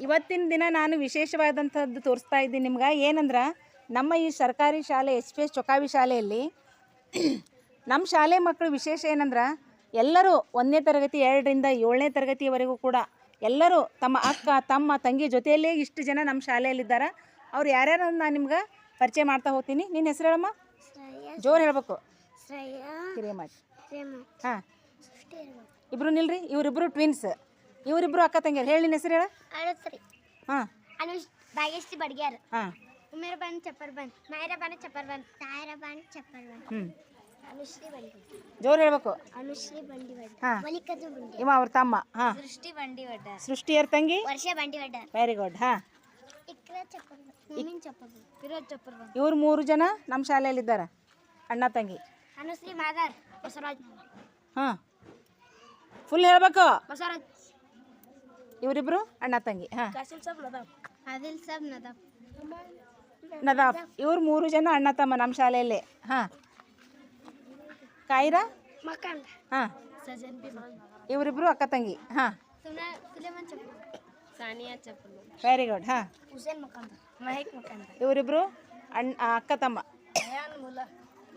ಇವತ್ತಿನ ದಿನ ನಾನು ವಿಶೇಷವಾದಂಥದ್ದು ತೋರಿಸ್ತಾ ಇದ್ದೀನಿ ನಿಮ್ಗೆ. ಏನಂದ್ರೆ ನಮ್ಮ ಈ ಸರ್ಕಾರಿ ಶಾಲೆ SPS ಚೊಕ್ಕಾವಿ ಶಾಲೆಯಲ್ಲಿ ನಮ್ಮ ಶಾಲೆ ಮಕ್ಕಳು ವಿಶೇಷ ಏನಂದ್ರೆ ಎಲ್ಲರೂ 1ನೇ ತರಗತಿ 2ರಿಂದ 7ನೇ ತರಗತಿಯವರೆಗೂ ಕೂಡ ಎಲ್ಲರೂ ತಮ್ಮ ಅಕ್ಕ ತಮ್ಮ ತಂಗಿ ಜೊತೆಯಲ್ಲೇ ಇಷ್ಟು ಜನ ನಮ್ಮ ಶಾಲೆಯಲ್ಲಿದ್ದಾರೆ. ಅವ್ರು ಯಾರ್ಯಾರು ನಾನು ನಿಮ್ಗೆ ಪರಿಚಯ ಮಾಡ್ತಾ ಹೋಗ್ತೀನಿ. ನಿನ್ನ ಹೆಸರು ಹೇಳಮ್ಮ, ಜೋರು ಹೇಳ್ಬೇಕು. ಹಿರೇಮಠ್. ಹಾಂ, ಇಬ್ರು ನಿಲ್ರಿ. ಇವರಿಬ್ಬರು ಟ್ವಿನ್ಸ್, ಇವರಿಬ್ಬರು ಅಕ್ಕ ತಂಗಿಯರು. ಹೇಳಿ ನಿನ್ನ ಹೆಸರು ಹೇಳ. ಹಾಂ, ಭಾಗ್ಯಶ್ರೀ ಬಡ್ಗ್ಯಾರ. ಹಾಂ, ಉಮೇರಬಾನು ಚಪ್ಪರ್ಬನ್, ಮಾಯರಬಾನು ಚಪ್ಪರ್ಬನ್, ತಾಯರಬಾನು ಚಪ್ಪರ್ಬನ್. ಅನುಶ್ರೀ ಬಂಡಿವಡ್ಡ. ಜೋರು ಹೇಳ್ಬೇಕು. ಅನುಶ್ರೀ ಬಂಡಿವಡ್ಡ. ಹಾಂ, ಮಲಿಕದ್ದು ಬಂಡಿ. ಇವ ಅವ್ರ ತಮ್ಮ. ಹಾಂ, ಸೃಷ್ಟಿ ಬಂಡಿವಡ್ಡ. ಸೃಷ್ಟಿಯರ ತಂಗಿ ವರ್ಷ ಬಂಡಿವಡ್ಡ. Very good. ಹಾಂ, ಇಕ್ರಾ ಚಪ್ಪರ್ಬನ್, ಮುಮಿನ್ ಚಪ್ಪರ್ಬನ್, ಫಿರೋಜ್ ಚಪ್ಪರ್ಬನ್. ಇವ್ರು 3 ಜನ ನಮ್ಮ ಶಾಲೆಯಲ್ಲಿದ್ದಾರೆ, ಅಣ್ಣ ತಂಗಿ. ಅನುಶ್ರೀ ಮಾದಾರ್, ಬಸವರಾಜ್. ಹಾಂ, ಫುಲ್ ಹೇಳ್ಬೇಕು. ಬಸವರಾಜ್. ಇವರಿಬ್ಬರು ಅಣ್ಣ ತಂಗಿ. ಹಾಂ, ಕಾಸಿಂ ಸಾಬ್ ನದಾಫ್. ಆದಿಲ್ ಸಾಬ್ ನದಾಫ್. ನದಾಫ್. ಇವ್ರು 3 ಜನ ಅಣ್ಣ ತಮ್ಮ ನಮ್ಮ ಶಾಲೆಯಲ್ಲಿ. ಹಾಂ, ಕಾಯಿರಾ. ಮಕಾಂಡ. ಹಾಂ, ಸಜನ್ ಬಿ ಮಾನ್. ಇವರಿಬ್ಬರು ಅಕ್ಕ ತಂಗಿ. ಹಾಂ, ಸುಲೇಮಾನ್ ಚಪ್ಪರ್ಬನ್, ಸಾನಿಯಾ ಚಪ್ಪರ್ಬನ್. Very good. ಹಾಂ, ಹುಸೇನ್ ಮಕಾಂಡ, ಮಹೇಕ್ ಮಕಾಂಡ. ಇವರಿಬ್ಬರು ಅಕ್ಕ ತಮ್ಮ. ಅಯಾನ್ ಮುಲ್ಲಾ,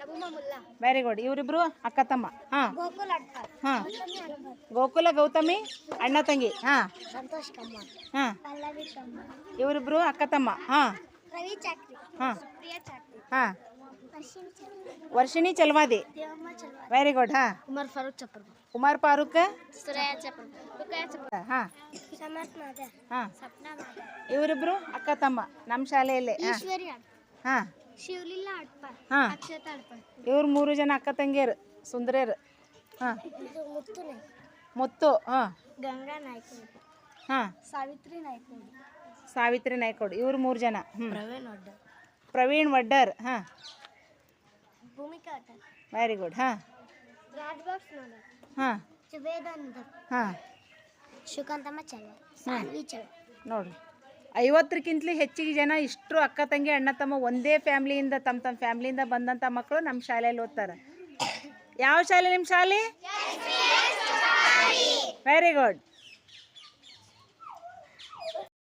ನಬುಮಾ ಮುಲ್ಲಾ. Very good. ಇವರಿಬ್ಬರು ಅಕ್ಕ ತಮ್ಮ. ಹಾಂ, ಗೋಕುಲ್ ಅಡ್ಪಾಲ್. ಹಾಂ, ಗೋಕುಲ ಗೌತಮಿ ಅಣ್ಣ ತಂಗಿ. ಹಾಂ, ಸಂತೋಷ್ ಕಮ್ಮಾರ್. ಹಾಂ, ಪಲ್ಲವಿ ಕಮ್ಮಾರ್. ಇವರಿಬ್ಬರು ಅಕ್ಕ ತಮ್ಮ. ಹಾಂ, ರವಿ ಚಾಕ್ರಿ. ಹಾಂ, ಪ್ರಿಯಾ ಚಾಕ್ರಿ. ಹಾಂ, ವರ್ಷಿನ್ ಚಾಕ್ರಿ. ವರ್ಷಿಣಿ ಚಲ್ವಾದಿ. ದೇವಮ್ಮ ಚಲ್ವಾರ್. Very good. ಹಾಂ, ಉಮರ್ ಫಾರೂಕ್ ಚಪ್ಪರ್ಬನ್, ಉಮರ್ ಫಾರೂಕ್. ಸುರಯಾ ಚಪ್ಪರ್ಬನ್, ರುಕಯಾ ಚಪ್ಪರ್ಬನ್. ಹಾಂ, ಸಮರ್ಥ್ ಮಾದರ್. ಹಾಂ, ಸಪ್ನಾ ಮಾದರ್. ಇವರಿಬ್ಬರು ಅಕ್ಕ ತಮ್ಮ ನಮ್ಮ ಶಾಲೆಯಲ್ಲಿ. ಹಾಂ, ಈಶ್ವರಿ ಅಡ್ಪಾಲ್. ಹಾಂ, ಶಿವಲೀಲಾ ಅಡ್ಪಾಲ್. ಹಾಂ, ಅಕ್ಷತಾ ಅಡ್ಪಾಲ್. ಇವ್ರು 3 ಜನ ಅಕ್ಕ ತಂಗಿಯರು, ಸುಂದರಿಯರು. ಹಾಂ, ಇದು ಮುತ್ತು ನಾಯ್ಕ. ಮುತ್ತು. ಹಾಂ, ಗಂಗಾ ನಾಯ್ಕೋಡಿ. ಹಾಂ, ಸಾವಿತ್ರಿ ನಾಯ್ಕೋಡಿ. ಸಾವಿತ್ರಿ ನಾಯ್ಕೋಡ್. ಇವ್ರು 3 ಜನ. ಹ್ಞೂ, ಪ್ರವೀಣ್ ವಡ್ಡರ್. ಪ್ರವೀಣ್ ವಡ್ಡರ್. ಹಾಂ, ಭೂಮಿಕಾ ಅಟಲ್. Very good. ಹಾಂ, ರಾಜ್ಬಾಕ್ಸ್ ನಾದರ್. ಹಾಂ, ಜುಬೇದಾ ನದರ್. ಹಾಂ, ಶುಕಾಂತಮ್ಮ ಚಲ್ವಾರ್. ಸಾನ್ವಿ ಚಲ್ವಾರ್. ನೋಡಿರಿ 50ಕ್ಕಿಂತಲೂ ಹೆಚ್ಚಿಗೆ ಜನ ಇಷ್ಟರು ಅಕ್ಕ ತಂಗಿ ಅಣ್ಣ ತಮ್ಮ ಒಂದೇ ಫ್ಯಾಮ್ಲಿಯಿಂದ ತಮ್ಮ ಫ್ಯಾಮ್ಲಿಯಿಂದ ಬಂದಂಥ ಮಕ್ಕಳು ನಮ್ಮ ಶಾಲೆಯಲ್ಲಿ ಓದ್ತಾರೆ. ಯಾವ ಶಾಲೆ ನಿಮ್ಮ ಶಾಲೆ? Very good.